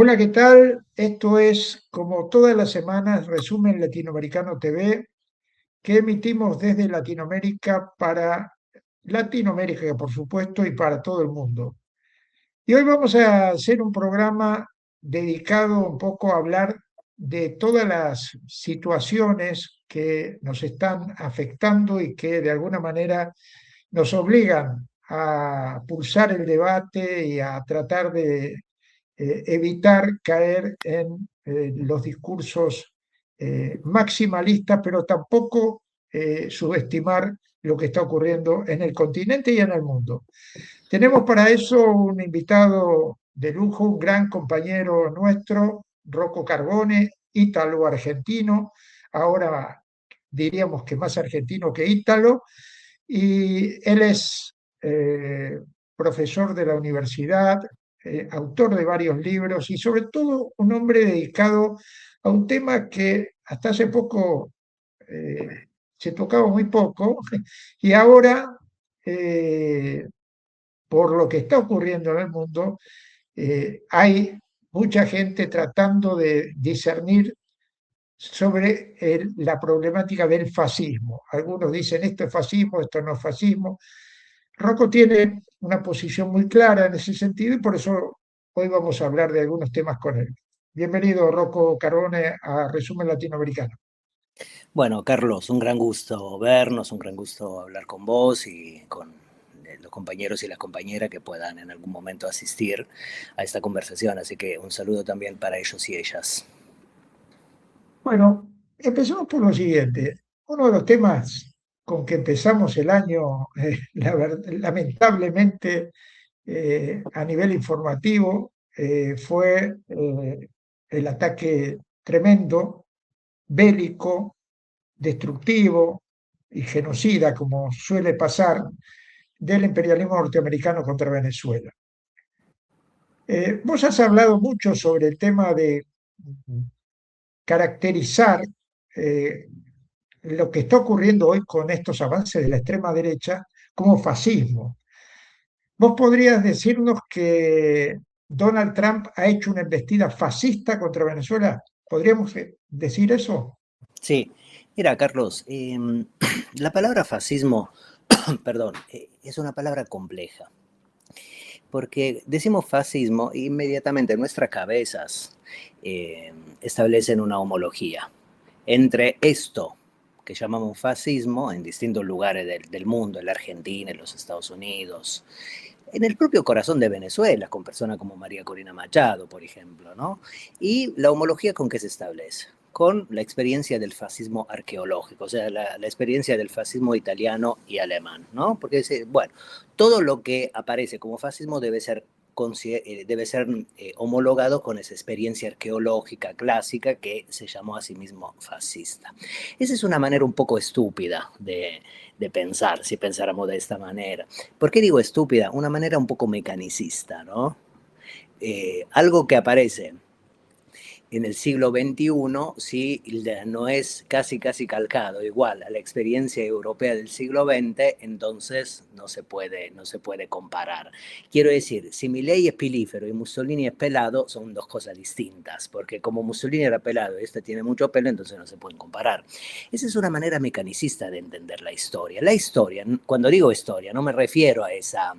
Hola, ¿qué tal? Esto es, como todas las semanas, Resumen Latinoamericano TV, que emitimos desde Latinoamérica para Latinoamérica, por supuesto, y para todo el mundo. Y hoy vamos a hacer un programa dedicado un poco a hablar de todas las situaciones que nos están afectando y que de alguna manera nos obligan a pulsar el debate y a tratar de evitar caer en los discursos maximalistas, pero tampoco subestimar lo que está ocurriendo en el continente y en el mundo. Tenemos para eso un invitado de lujo, un gran compañero nuestro, Rocco Carbone, ítalo-argentino, ahora diríamos que más argentino que ítalo, y él es profesor de la universidad, autor de varios libros y sobre todo un hombre dedicado a un tema que hasta hace poco se tocaba muy poco y ahora, eh, por lo que está ocurriendo en el mundo, hay mucha gente tratando de discernir sobre la problemática del fascismo. Algunos dicen esto es fascismo, esto no es fascismo. Rocco tiene una posición muy clara en ese sentido y por eso hoy vamos a hablar de algunos temas con él. Bienvenido, Rocco Carbone, a Resumen Latinoamericano. Bueno, Carlos, un gran gusto vernos, un gran gusto hablar con vos y con los compañeros y las compañeras que puedan en algún momento asistir a esta conversación. Así que un saludo también para ellos y ellas. Bueno, empecemos por lo siguiente. Uno de los temas con que empezamos el año, lamentablemente, a nivel informativo, fue el ataque tremendo, bélico, destructivo y genocida, como suele pasar, del imperialismo norteamericano contra Venezuela. Vos has hablado mucho sobre el tema de caracterizar eh, lo que está ocurriendo hoy con estos avances de la extrema derecha como fascismo. ¿Vos podrías decirnos que Donald Trump ha hecho una embestida fascista contra Venezuela? ¿Podríamos decir eso? Sí, mira, Carlos, la palabra fascismo, perdón, es una palabra compleja, porque decimos fascismo e inmediatamente nuestras cabezas establecen una homología entre esto que llamamos fascismo en distintos lugares del mundo, en la Argentina, en los Estados Unidos, en el propio corazón de Venezuela, con personas como María Corina Machado, por ejemplo, ¿no? Y la homología con que se establece, con la experiencia del fascismo arqueológico, o sea, la experiencia del fascismo italiano y alemán, ¿no? Porque, bueno, todo lo que aparece como fascismo debe ser homologado con esa experiencia arqueológica clásica que se llamó a sí mismo fascista. Esa es una manera un poco estúpida de pensar, si pensáramos de esta manera. ¿Por qué digo estúpida? Una manera un poco mecanicista, ¿no? Algo que aparece en el siglo XXI, si no es casi calcado igual a la experiencia europea del siglo XX, entonces no se puede comparar. Quiero decir, si Milei es pilífero y Mussolini es pelado, son dos cosas distintas, porque como Mussolini era pelado y este tiene mucho pelo, entonces no se pueden comparar. Esa es una manera mecanicista de entender la historia. La historia, cuando digo historia, no me refiero a esa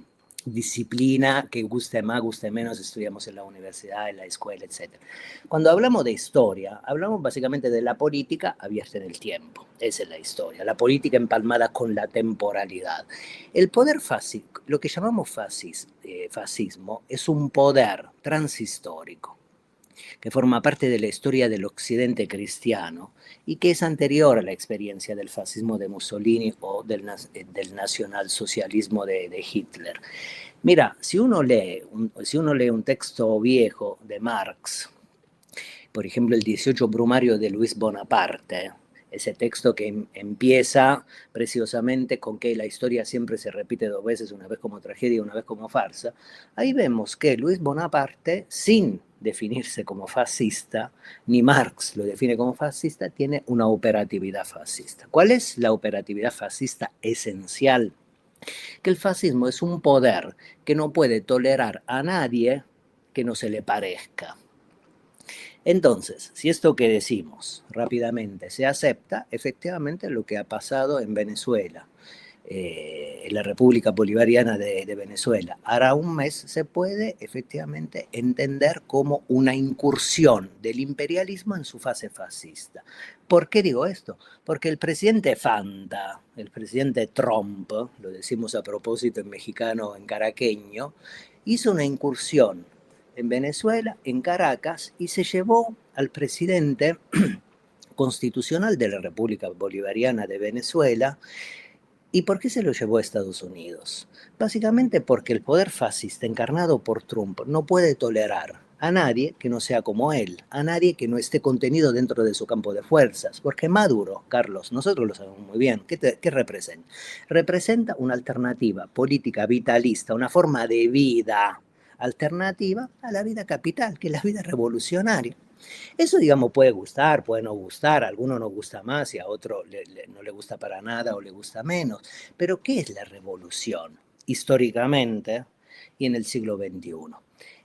disciplina que guste más, guste menos, estudiamos en la universidad, en la escuela, etc. Cuando hablamos de historia, hablamos básicamente de la política abierta en el tiempo. Esa es la historia, la política empalmada con la temporalidad. El poder fascismo, lo que llamamos fascismo, es un poder transhistórico que forma parte de la historia del occidente cristiano y que es anterior a la experiencia del fascismo de Mussolini o del nacionalsocialismo de Hitler. Mira, si uno lee un texto viejo de Marx, por ejemplo, el 18 Brumario de Luis Bonaparte, ese texto que empieza preciosamente con que la historia siempre se repite dos veces, una vez como tragedia y una vez como farsa, ahí vemos que Luis Bonaparte, sin definirse como fascista, ni Marx lo define como fascista, tiene una operatividad fascista. ¿Cuál es la operatividad fascista esencial? Que el fascismo es un poder que no puede tolerar a nadie que no se le parezca. Entonces, si esto que decimos rápidamente se acepta, efectivamente lo que ha pasado en Venezuela, en la República Bolivariana de Venezuela, hará un mes se puede efectivamente entender como una incursión del imperialismo en su fase fascista. ¿Por qué digo esto? Porque el presidente Fanta, el presidente Trump, lo decimos a propósito en mexicano, en caraqueño, hizo una incursión en Venezuela, en Caracas, y se llevó al presidente constitucional de la República Bolivariana de Venezuela. ¿Y por qué se lo llevó a Estados Unidos? Básicamente porque el poder fascista encarnado por Trump no puede tolerar a nadie que no sea como él, a nadie que no esté contenido dentro de su campo de fuerzas. Porque Maduro, Carlos, nosotros lo sabemos muy bien, ¿qué representa? Representa una alternativa política vitalista, una forma de vida alternativa a la vida capital, que es la vida revolucionaria. Eso, digamos, puede gustar, puede no gustar, a alguno nos gusta más y a otro no le gusta para nada o le gusta menos. Pero, ¿qué es la revolución? Históricamente y en el siglo XXI.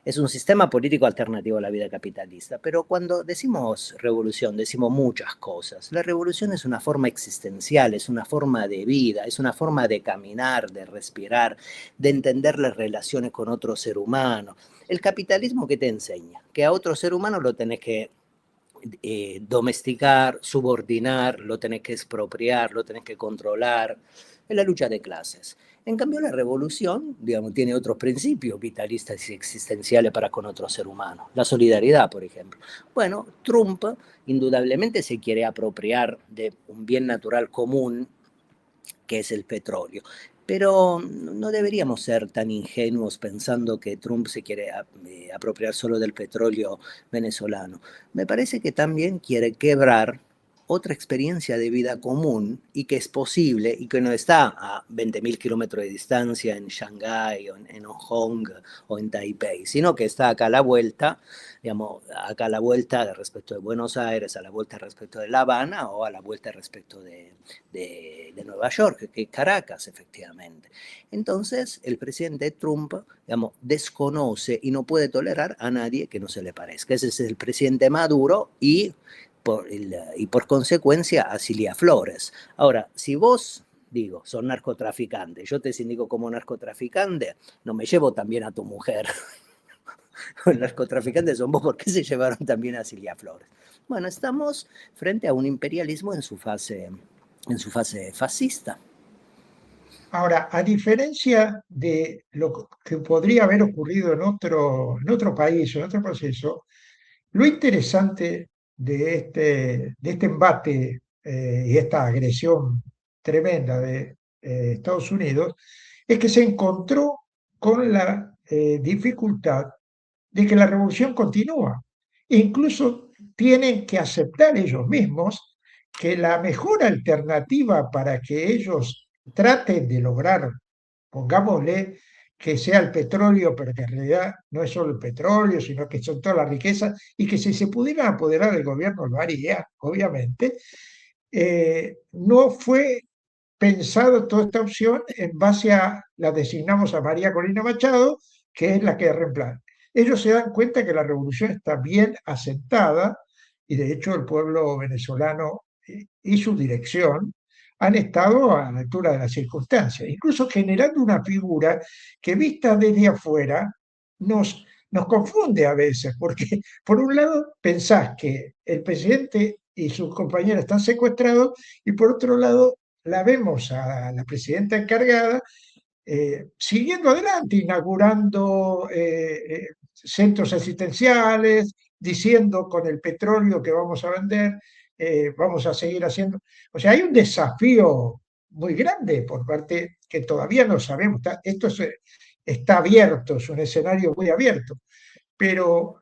Es un sistema político alternativo a la vida capitalista, pero cuando decimos revolución, decimos muchas cosas. La revolución es una forma existencial, es una forma de vida, es una forma de caminar, de respirar, de entender las relaciones con otro ser humano. El capitalismo, ¿qué te enseña? Que a otro ser humano lo tenés que domesticar, subordinar, lo tenés que expropiar, lo tenés que controlar. Es la lucha de clases. En cambio, la revolución, digamos, tiene otros principios vitalistas y existenciales para con otro ser humano. La solidaridad, por ejemplo. Bueno, Trump indudablemente se quiere apropiar de un bien natural común que es el petróleo. Pero no deberíamos ser tan ingenuos pensando que Trump se quiere apropiar solo del petróleo venezolano. Me parece que también quiere quebrar otra experiencia de vida común y que es posible y que no está a 20.000 kilómetros de distancia en Shanghái o en Hong Kong o en Taipei, sino que está acá a la vuelta, digamos, acá a la vuelta respecto de Buenos Aires, a la vuelta respecto de La Habana o a la vuelta respecto de Nueva York, que es Caracas, efectivamente. Entonces, el presidente Trump, digamos, desconoce y no puede tolerar a nadie que no se le parezca. Ese es el presidente Maduro y por consecuencia a Cilia Flores. Ahora, si vos digo, son narcotraficantes, yo te sindico como narcotraficante, no me llevo también a tu mujer. Los narcotraficantes son vos, ¿por qué se llevaron también a Cilia Flores? Bueno, estamos frente a un imperialismo en su fase fascista. Ahora, a diferencia de lo que podría haber ocurrido en otro país o en otro proceso, lo interesante de este embate y esta agresión tremenda de Estados Unidos es que se encontró con la dificultad de que la revolución continúa. Incluso tienen que aceptar ellos mismos que la mejor alternativa para que ellos traten de lograr, pongámosle, que sea el petróleo, pero que en realidad no es solo el petróleo, sino que son todas las riquezas, y que si se pudieran apoderar del gobierno lo haría, obviamente, no fue pensado toda esta opción en base a la designamos a María Corina Machado, que es la que reemplaza. Ellos se dan cuenta que la revolución está bien asentada y de hecho el pueblo venezolano y su dirección han estado a la altura de las circunstancias, incluso generando una figura que vista desde afuera nos confunde a veces, porque por un lado pensás que el presidente y sus compañeros están secuestrados y por otro lado la vemos a la presidenta encargada siguiendo adelante, inaugurando centros asistenciales, diciendo con el petróleo que vamos a vender, vamos a seguir haciendo. O sea, hay un desafío muy grande por parte que todavía no sabemos. Esto está abierto, es un escenario muy abierto, pero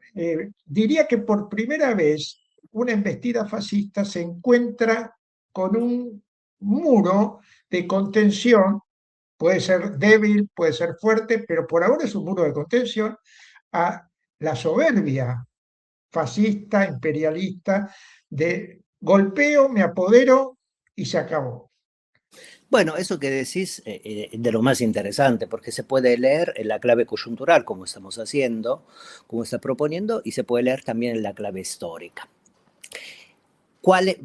diría que por primera vez una embestida fascista se encuentra con un muro de contención, puede ser débil, puede ser fuerte, pero por ahora es un muro de contención a la soberbia fascista, imperialista, de golpeo, me apodero y se acabó. Bueno, eso que decís es de lo más interesante, porque se puede leer en la clave coyuntural, como estamos haciendo, como está proponiendo, y se puede leer también en la clave histórica.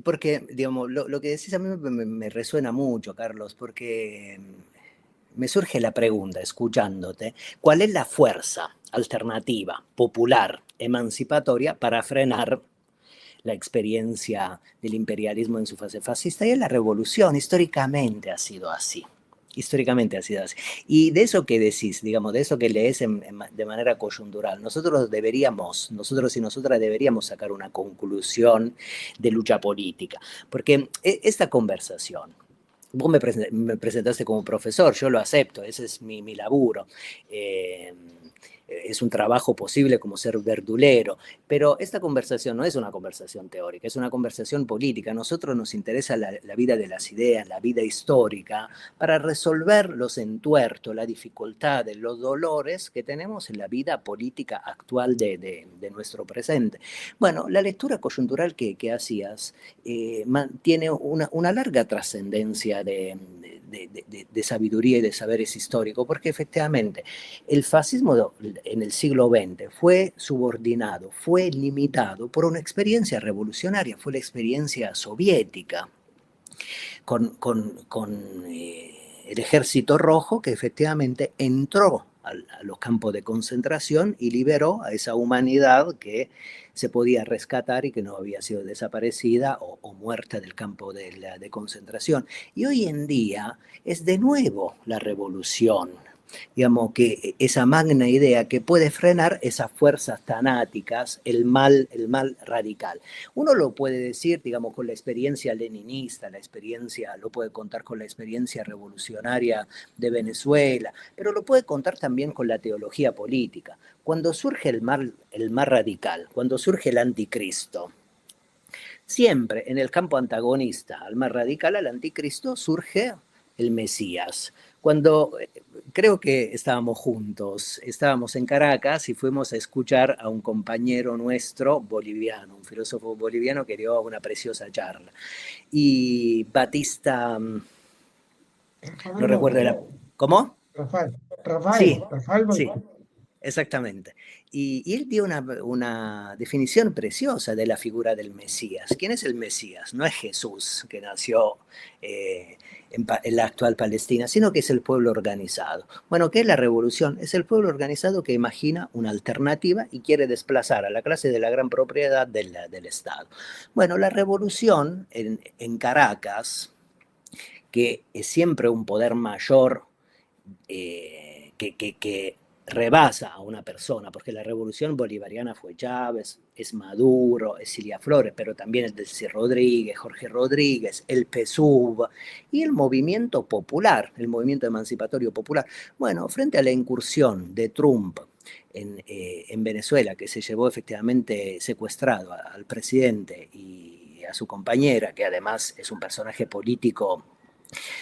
Porque, digamos, lo que decís a mí me resuena mucho, Carlos, porque me surge la pregunta, escuchándote, ¿cuál es la fuerza alternativa, popular, emancipatoria para frenar la experiencia del imperialismo en su fase fascista? Y es la revolución, históricamente ha sido así. Históricamente ha sido así. Y de eso que decís, digamos, de eso que lees de manera coyuntural, nosotros y nosotras deberíamos sacar una conclusión de lucha política. Porque esta conversación, vos me presentaste como profesor, yo lo acepto, ese es mi laburo. Es un trabajo posible como ser verdulero, pero esta conversación no es una conversación teórica, es una conversación política. A nosotros nos interesa la vida de las ideas, la vida histórica, para resolver los entuertos, las dificultades, los dolores que tenemos en la vida política actual de nuestro presente. Bueno, la lectura coyuntural que hacías tiene una larga trascendencia de sabiduría y de saberes históricos, porque efectivamente el fascismo en el siglo XX fue subordinado, fue limitado por una experiencia revolucionaria, fue la experiencia soviética, con el ejército rojo que efectivamente entró a los campos de concentración y liberó a esa humanidad que se podía rescatar y que no había sido desaparecida o muerta del campo de concentración. Y hoy en día es de nuevo la revolución, digamos, que esa magna idea que puede frenar esas fuerzas tanáticas, el mal radical. Uno lo puede decir, digamos, con la experiencia leninista, lo puede contar con la experiencia revolucionaria de Venezuela, pero lo puede contar también con la teología política. Cuando surge el mal radical, cuando surge el anticristo, siempre en el campo antagonista al más radical, al anticristo, surge el Mesías. Cuando creo que estábamos juntos, estábamos en Caracas y fuimos a escuchar a un compañero nuestro boliviano, un filósofo boliviano que dio una preciosa charla. Y Batista, no Rafael recuerdo Montes, la... ¿Cómo? Rafael, Sí, Rafael sí, Montes. exactamente. Y él dio una definición preciosa de la figura del Mesías. ¿Quién es el Mesías? No es Jesús, que nació en la actual Palestina, sino que es el pueblo organizado. Bueno, ¿qué es la revolución? Es el pueblo organizado que imagina una alternativa y quiere desplazar a la clase de la gran propiedad del Estado. Bueno, la revolución en Caracas, que es siempre un poder mayor que rebasa a una persona, porque la revolución bolivariana fue Chávez, es Maduro, es Cilia Flores, pero también el Delcy Rodríguez, Jorge Rodríguez, el PSUV y el movimiento popular, el movimiento emancipatorio popular. Bueno, frente a la incursión de Trump en Venezuela, que se llevó efectivamente secuestrado al presidente y a su compañera, que además es un personaje político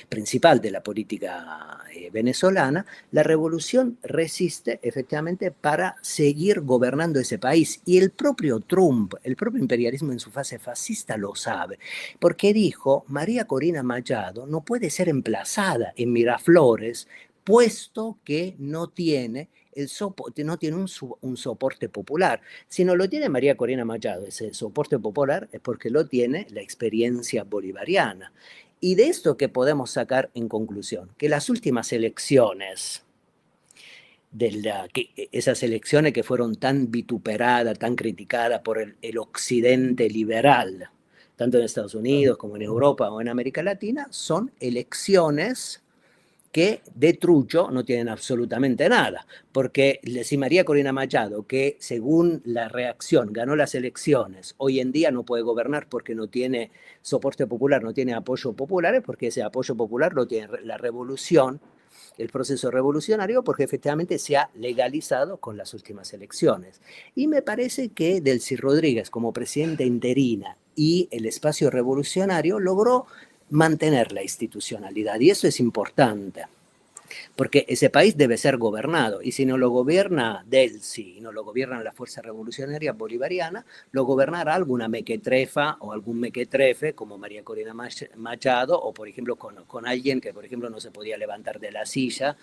principal de la política venezolana, la revolución resiste efectivamente para seguir gobernando ese país. Y el propio Trump, el propio imperialismo en su fase fascista lo sabe, porque dijo, María Corina Machado no puede ser emplazada en Miraflores, puesto que no tiene no tiene un soporte popular. Si no lo tiene María Corina Machado, ese soporte popular, es porque lo tiene la experiencia bolivariana. Y de esto que podemos sacar en conclusión, que las últimas elecciones, esas elecciones que fueron tan vituperadas, tan criticadas por el occidente liberal, tanto en Estados Unidos como en Europa o en América Latina, son elecciones que de trucho no tienen absolutamente nada, porque si María Corina Machado, que según la reacción ganó las elecciones, hoy en día no puede gobernar porque no tiene soporte popular, no tiene apoyo popular, es porque ese apoyo popular lo tiene la revolución, el proceso revolucionario, porque efectivamente se ha legalizado con las últimas elecciones. Y me parece que Delcy Rodríguez, como presidenta interina y el espacio revolucionario, logró mantener la institucionalidad y eso es importante. porque ese país debe ser gobernado, y si no lo gobierna Delcy, y no lo gobierna la Fuerza Revolucionaria Bolivariana, lo gobernará alguna mequetrefa o algún mequetrefe, como María Corina Machado, o por ejemplo con alguien que, por ejemplo, no se podía levantar de la silla,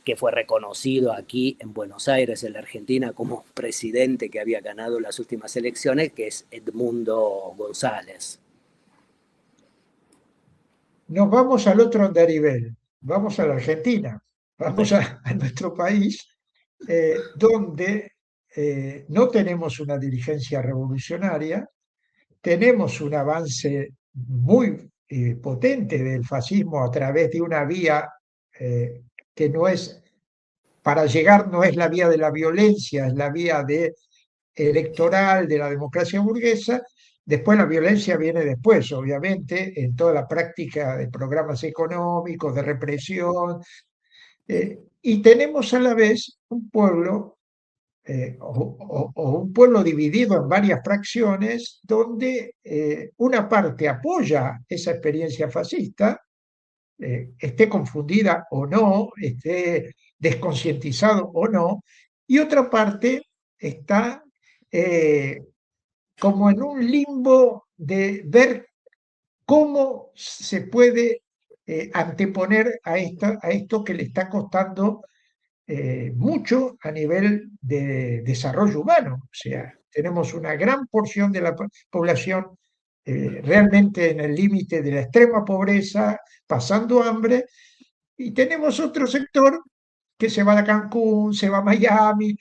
que fue reconocido aquí en Buenos Aires, en la Argentina, como presidente que había ganado las últimas elecciones, que es Edmundo González. Nos vamos al otro andarivel, vamos a la Argentina, vamos Bueno, a nuestro país, donde no tenemos una dirigencia revolucionaria, tenemos un avance muy potente del fascismo a través de una vía que no es, para llegar no es la vía de la violencia, es la vía electoral de la democracia burguesa. Después la violencia viene después, obviamente, en toda la práctica de programas económicos, de represión. Y tenemos a la vez un pueblo o un pueblo dividido en varias fracciones donde una parte apoya esa experiencia fascista, esté confundida o no, esté desconcientizado o no, y otra parte está eh, como en un limbo de ver cómo se puede anteponer a esto que le está costando mucho a nivel de desarrollo humano. O sea, tenemos una gran porción de la población realmente en el límite de la extrema pobreza, pasando hambre, y tenemos otro sector que se va a Cancún, se va a Miami,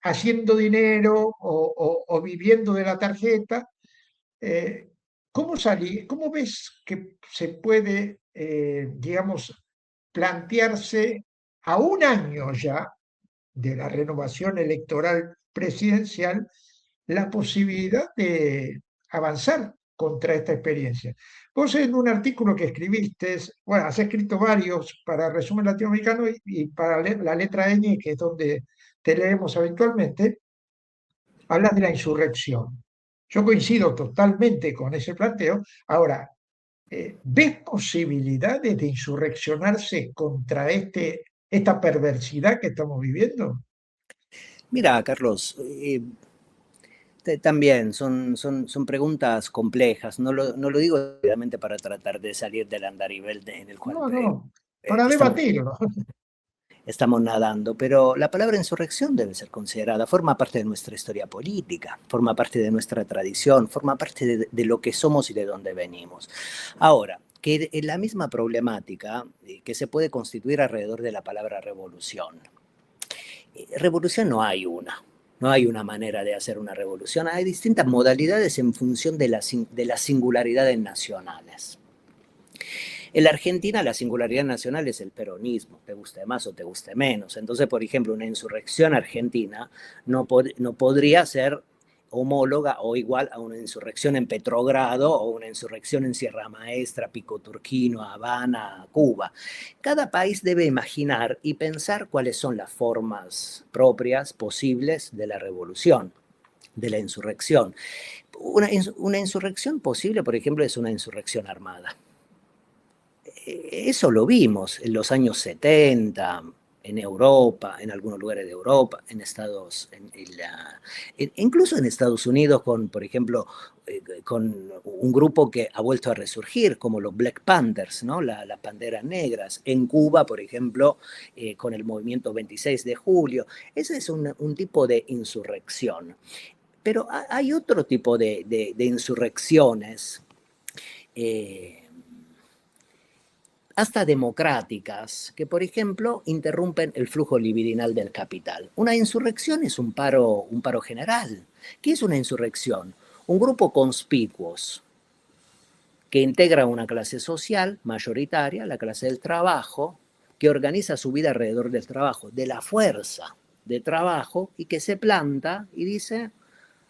haciendo dinero o viviendo de la tarjeta. Eh, ¿Cómo ves que se puede, digamos, plantearse a un año ya de la renovación electoral presidencial la posibilidad de avanzar contra esta experiencia? Vos en un artículo que escribiste, bueno, has escrito varios para Resumen Latinoamericano y para la letra Ñ, que es donde te leemos habitualmente, hablas de la insurrección. Yo coincido totalmente con ese planteo. Ahora, ¿ves posibilidades de insurreccionarse contra esta perversidad que estamos viviendo? mira, Carlos, también son preguntas complejas. No lo digo realmente para tratar de salir del andarivel en el cual No, no, para estamos, debatirlo. estamos nadando, pero la palabra insurrección debe ser considerada, forma parte de nuestra historia política, forma parte de nuestra tradición, forma parte de lo que somos y de dónde venimos. Ahora, que la misma problemática que se puede constituir alrededor de la palabra revolución. Revolución no hay una. No hay una manera de hacer una revolución. Hay distintas modalidades en función de las singularidades nacionales. En la Argentina la singularidad nacional es el peronismo, te guste más o te guste menos. Entonces, por ejemplo, una insurrección argentina no podría ser homóloga o igual a una insurrección en Petrogrado o una insurrección en Sierra Maestra, Pico Turquino, Habana, Cuba. Cada país debe imaginar y pensar cuáles son las formas propias, posibles de la revolución, de la insurrección. Una insurrección posible, por ejemplo, es una insurrección armada. Eso lo vimos en los años 70, en Europa, en algunos lugares de Europa, incluso en Estados Unidos, por ejemplo, con un grupo que ha vuelto a resurgir, como los Black Panthers, ¿no? Las Panteras Negras. En Cuba, por ejemplo, con el movimiento 26 de julio. Ese es un tipo de insurrección. Pero hay otro tipo de insurrecciones. Eh, hasta democráticas, que por ejemplo interrumpen el flujo libidinal del capital. Una insurrección es un paro general. ¿Qué es una insurrección? Un grupo conspicuos que integra una clase social mayoritaria, la clase del trabajo, que organiza su vida alrededor del trabajo, de la fuerza de trabajo, y que se planta y dice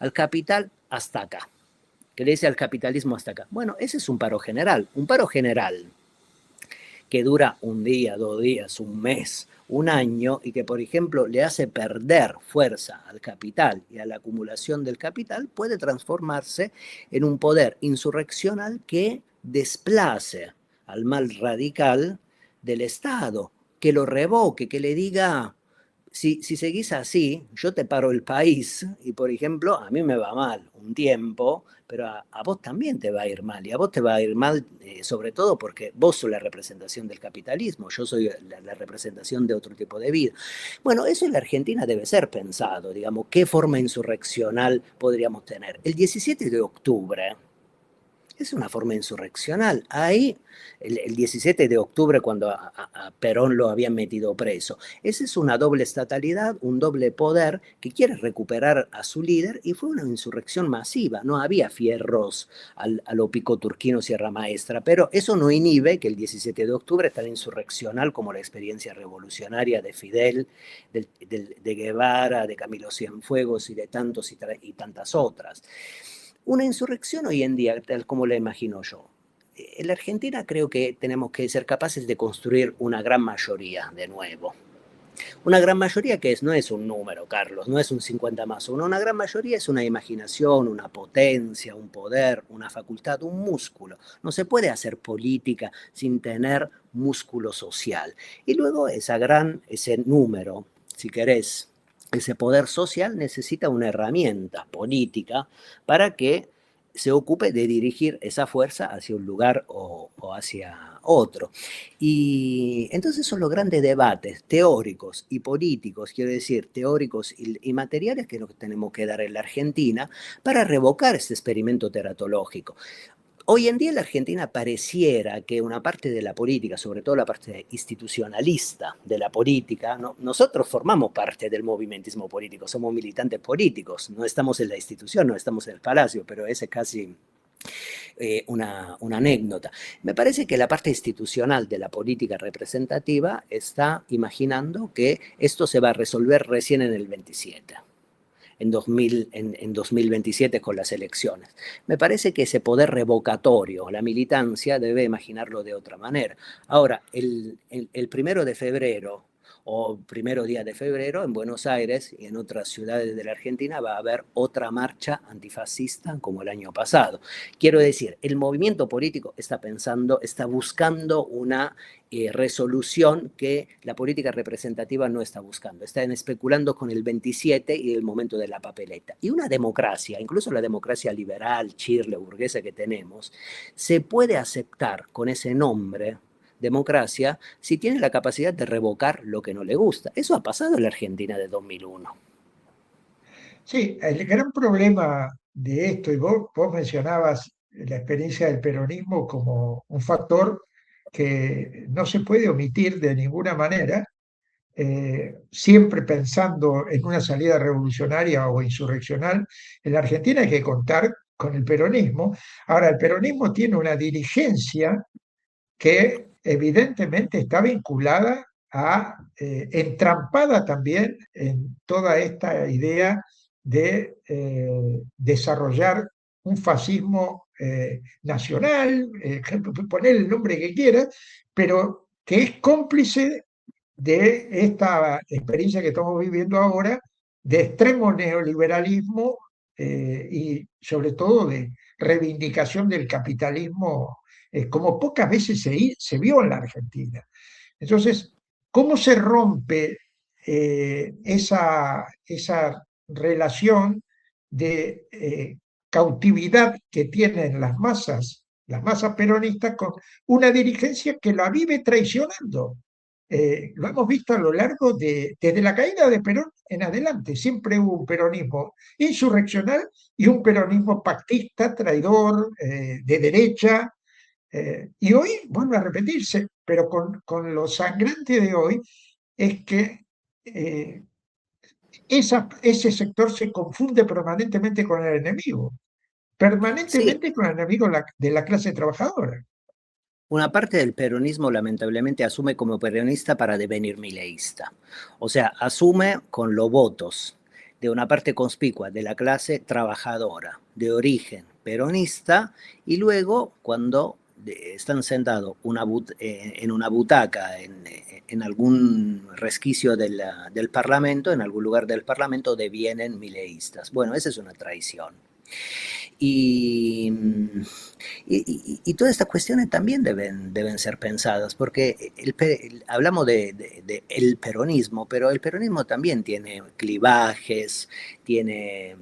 al capital hasta acá, que le dice al capitalismo hasta acá. Bueno, ese es un paro general. Un paro general que dura un día, 2 días, un mes, un año, y que, por ejemplo, le hace perder fuerza al capital y a la acumulación del capital, puede transformarse en un poder insurreccional que desplace al mal radical del Estado, que lo revoque, que le diga, si seguís así, yo te paro el país y, por ejemplo, a mí me va mal un tiempo, pero a vos también te va a ir mal. Y a vos te va a ir mal sobre todo porque vos sos la representación del capitalismo, yo soy la representación de otro tipo de vida. Bueno, eso en la Argentina debe ser pensado, digamos, qué forma insurreccional podríamos tener. El 17 de octubre es una forma insurreccional. Ahí, el 17 de octubre, cuando a Perón lo habían metido preso, esa es una doble estatalidad, un doble poder que quiere recuperar a su líder y fue una insurrección masiva. No había fierros a lo Pico Turquino, Sierra Maestra, pero eso no inhibe que el 17 de octubre es tan insurreccional como la experiencia revolucionaria de Fidel, de Guevara, de Camilo Cienfuegos y de tantos y tantas otras. Una insurrección hoy en día, tal como la imagino yo. En la Argentina creo que tenemos que ser capaces de construir una gran mayoría de nuevo. Una gran mayoría que no es un número, Carlos, no es un 50 más 1. Una gran mayoría es una imaginación, una potencia, un poder, una facultad, un músculo. No se puede hacer política sin tener músculo social. Y luego ese número, si querés, ese poder social necesita una herramienta política para que se ocupe de dirigir esa fuerza hacia un lugar o hacia otro. Y entonces son los grandes debates teóricos y políticos, quiero decir, teóricos y materiales que nos tenemos que dar en la Argentina para revocar este experimento teratológico. Hoy en día en la Argentina pareciera que una parte de la política, sobre todo la parte institucionalista de la política, ¿no? Nosotros formamos parte del movimentismo político, somos militantes políticos, no estamos en la institución, no estamos en el palacio, pero ese es casi una anécdota. Me parece que la parte institucional de la política representativa está imaginando que esto se va a resolver recién en el 27. En 2027 con las elecciones. Me parece que ese poder revocatorio, la militancia, debe imaginarlo de otra manera. Ahora, el 1 de febrero o primero día de febrero en Buenos Aires y en otras ciudades de la Argentina va a haber otra marcha antifascista como el año pasado. Quiero decir, el movimiento político está pensando, está buscando una resolución que la política representativa no está buscando. Están especulando con el 27 y el momento de la papeleta. Y una democracia, incluso la democracia liberal, chirle, burguesa que tenemos, se puede aceptar con ese nombre democracia si tiene la capacidad de revocar lo que no le gusta. Eso ha pasado en la Argentina de 2001. Sí, el gran problema de esto, y vos mencionabas la experiencia del peronismo como un factor que no se puede omitir de ninguna manera, siempre pensando en una salida revolucionaria o insurreccional. En la Argentina hay que contar con el peronismo. Ahora, el peronismo tiene una dirigencia que evidentemente está vinculada entrampada también en toda esta idea de desarrollar un fascismo nacional, poner el nombre que quiera, pero que es cómplice de esta experiencia que estamos viviendo ahora de extremo neoliberalismo y sobre todo de reivindicación del capitalismo como pocas veces se vio en la Argentina. Entonces, ¿cómo se rompe esa relación de cautividad que tienen las masas peronistas, con una dirigencia que la vive traicionando? Lo hemos visto a lo largo desde la caída de Perón en adelante, siempre hubo un peronismo insurreccional y un peronismo pactista, traidor, de derecha, y hoy vuelve a repetirse, pero con lo sangrante de hoy es que eh, ese sector se confunde permanentemente con el enemigo, Sí, permanentemente con el enemigo de la clase trabajadora. una parte del peronismo lamentablemente asume como peronista para devenir mileísta. O sea, asume con los votos de una parte conspicua de la clase trabajadora, de origen peronista, y luego cuando están sentados en una butaca, en algún resquicio del Parlamento, en algún lugar del Parlamento, devienen mileístas. Bueno, esa es una traición. Y, y todas estas cuestiones también deben ser pensadas, porque hablamos de el peronismo, pero el peronismo también tiene clivajes, tiene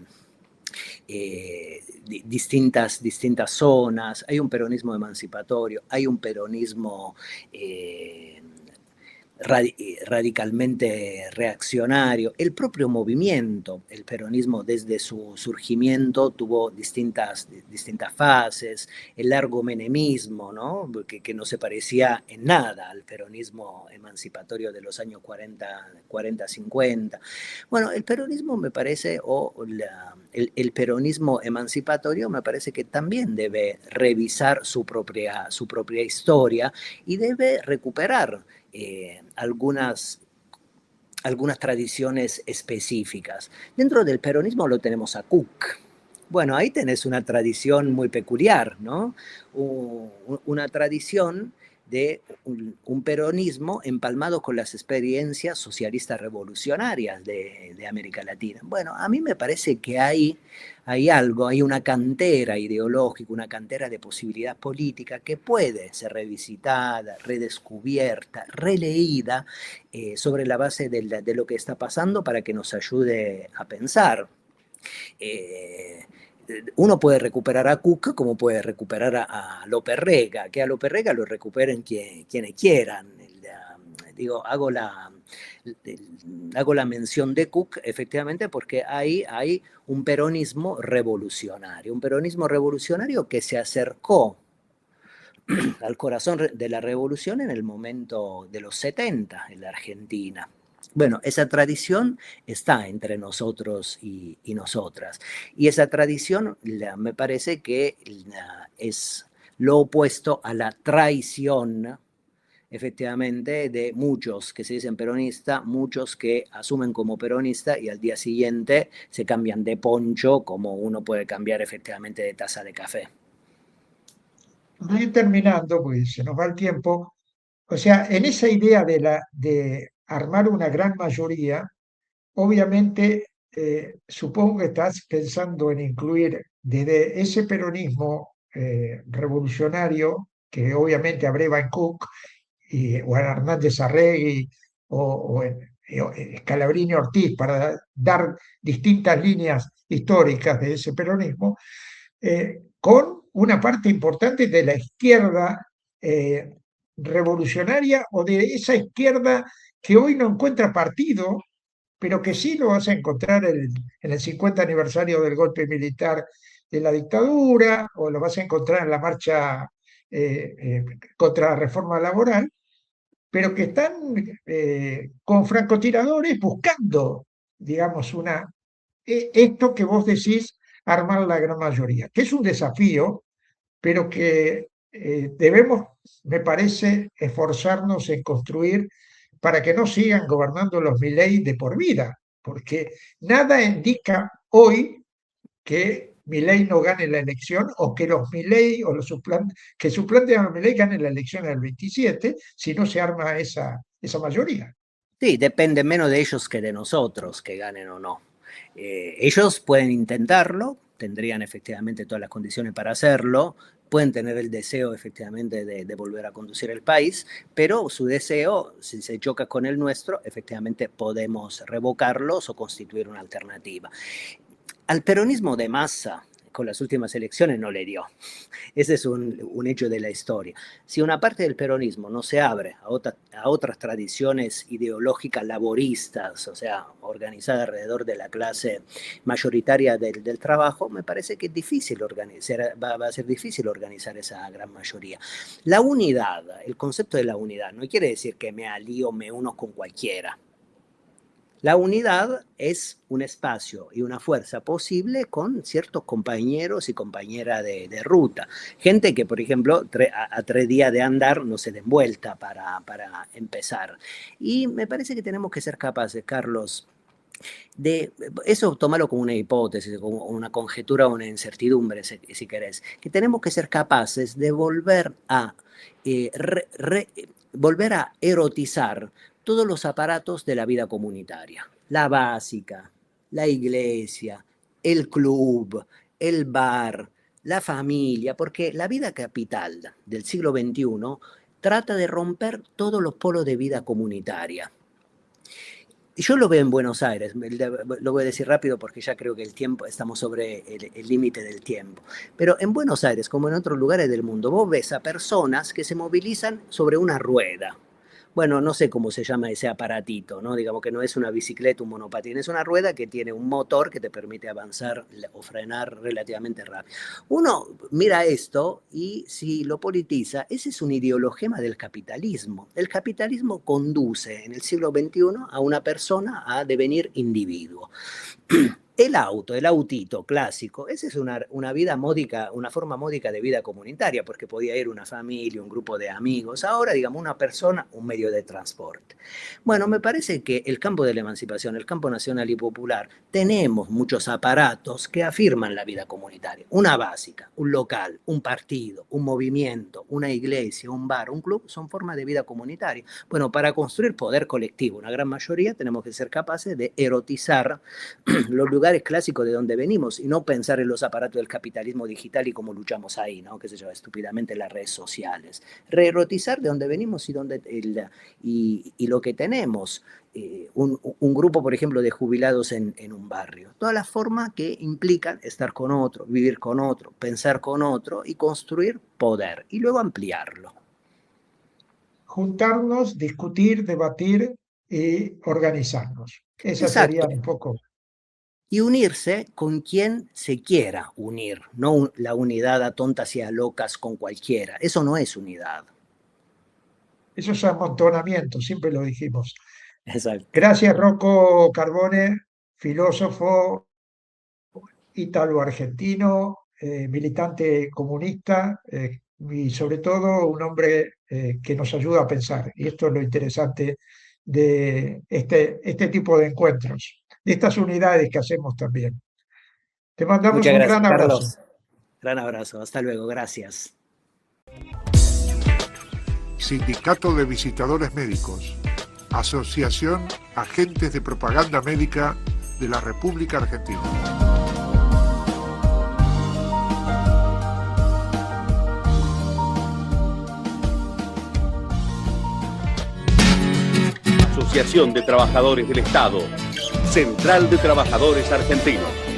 distintas zonas, hay un peronismo emancipatorio, hay un peronismo radicalmente reaccionario. El propio movimiento, el peronismo desde su surgimiento tuvo distintas fases, el largo menemismo, ¿no? Que no se parecía en nada al peronismo emancipatorio de los años 40 50. Bueno, el peronismo me parece, el peronismo emancipatorio me parece que también debe revisar su propia historia y debe recuperar algunas tradiciones específicas. Dentro del peronismo lo tenemos a Cook. Bueno, ahí tenés una tradición muy peculiar, ¿no? Una tradición de un peronismo empalmado con las experiencias socialistas revolucionarias de América Latina. Bueno, a mí me parece que hay algo, hay una cantera ideológica, una cantera de posibilidad política que puede ser revisitada, redescubierta, releída sobre la base de lo que está pasando para que nos ayude a pensar. Uno puede recuperar a Cook como puede recuperar a López Rega, que a López Rega lo recuperen quienes quieran. Digo, hago la mención de Cook efectivamente porque hay un peronismo revolucionario que se acercó al corazón de la revolución en el momento de los 70 en la Argentina. Bueno, esa tradición está entre nosotros y nosotras. Y esa tradición me parece que es lo opuesto a la traición, efectivamente, de muchos que se dicen peronistas, muchos que asumen como peronista y al día siguiente se cambian de poncho como uno puede cambiar efectivamente de taza de café. Voy a ir terminando, pues se nos va el tiempo. O sea, en esa idea de armar una gran mayoría, obviamente, supongo que estás pensando en incluir desde ese peronismo revolucionario, que obviamente abreva en Cook, o en Hernández Arregui, o en Scalabrini Ortiz, para dar distintas líneas históricas de ese peronismo, con una parte importante de la izquierda eh, revolucionaria o de esa izquierda que hoy no encuentra partido, pero que sí lo vas a encontrar en el 50 aniversario del golpe militar de la dictadura, o lo vas a encontrar en la marcha contra la reforma laboral, pero que están con francotiradores buscando, digamos, esto que vos decís, armar la gran mayoría, que es un desafío, pero que debemos, me parece, esforzarnos en construir para que no sigan gobernando los Milei de por vida, porque nada indica hoy que Milei no gane la elección o que los Milei o los que suplanten a los Milei ganen la elección del 27 si no se arma esa mayoría. Sí, depende menos de ellos que de nosotros que ganen o no. Ellos pueden intentarlo, tendrían efectivamente todas las condiciones para hacerlo, pueden tener el deseo efectivamente de volver a conducir el país, pero su deseo, si se choca con el nuestro, efectivamente podemos revocarlos o constituir una alternativa. Al peronismo de masa, con las últimas elecciones, no le dio. Ese es un hecho de la historia. Si una parte del peronismo no se abre a otras tradiciones ideológicas laboristas, o sea, organizada alrededor de la clase mayoritaria del trabajo, me parece que es difícil va a ser difícil organizar esa gran mayoría. La unidad, el concepto de la unidad, no quiere decir que me alío, me uno con cualquiera. La unidad es un espacio y una fuerza posible con ciertos compañeros y compañeras de ruta. Gente que, por ejemplo, a 3 días de andar no se den vuelta para empezar. Y me parece que tenemos que ser capaces, Carlos, de eso tomarlo como una hipótesis, como una conjetura o una incertidumbre, si querés, que tenemos que ser capaces de eh, re, re, volver a erotizar todos los aparatos de la vida comunitaria, la básica, la iglesia, el club, el bar, la familia, porque la vida capital del siglo XXI trata de romper todos los polos de vida comunitaria. Y yo lo veo en Buenos Aires, lo voy a decir rápido porque ya creo que el tiempo, estamos sobre el límite del tiempo. Pero en Buenos Aires, como en otros lugares del mundo, vos ves a personas que se movilizan sobre una rueda. Bueno, no sé cómo se llama ese aparatito, ¿no? Digamos que no es una bicicleta, un monopatín, es una rueda que tiene un motor que te permite avanzar o frenar relativamente rápido. Uno mira esto y si lo politiza, ese es un ideologema del capitalismo. El capitalismo conduce en el siglo XXI a una persona a devenir individuo. El auto, el autito clásico, esa es una vida módica, una forma módica de vida comunitaria, porque podía ir una familia, un grupo de amigos. Ahora, digamos, una persona, un medio de transporte. Bueno, me parece que el campo de la emancipación, el campo nacional y popular, tenemos muchos aparatos que afirman la vida comunitaria. Una básica, un local, un partido, un movimiento, una iglesia, un bar, un club, son formas de vida comunitaria. Bueno, para construir poder colectivo, una gran mayoría, tenemos que ser capaces de erotizar los lugares clásicos de donde venimos y no pensar en los aparatos del capitalismo digital y cómo luchamos ahí, ¿no? Qué sé yo, estúpidamente las redes sociales. Reerotizar de donde venimos y lo que tenemos. Un grupo, por ejemplo, de jubilados en un barrio. Todas las formas que implican estar con otro, vivir con otro, pensar con otro y construir poder y luego ampliarlo. Juntarnos, discutir, debatir y organizarnos. Esa sería Exacto. un poco. Y unirse con quien se quiera unir, no la unidad a tontas y a locas con cualquiera. Eso no es unidad. Eso es amontonamiento, siempre lo dijimos. Exacto. Gracias, Rocco Carbone, filósofo ítalo-argentino, militante comunista y sobre todo un hombre que nos ayuda a pensar. Y esto es lo interesante de este tipo de encuentros, de estas unidades que hacemos también. Te mandamos Muchas un gracias, gran abrazo. Carlos. Gran abrazo. Hasta luego. Gracias. Sindicato de Visitadores Médicos, Asociación Agentes de Propaganda Médica de la República Argentina. Asociación de Trabajadores del Estado, Central de Trabajadores Argentinos.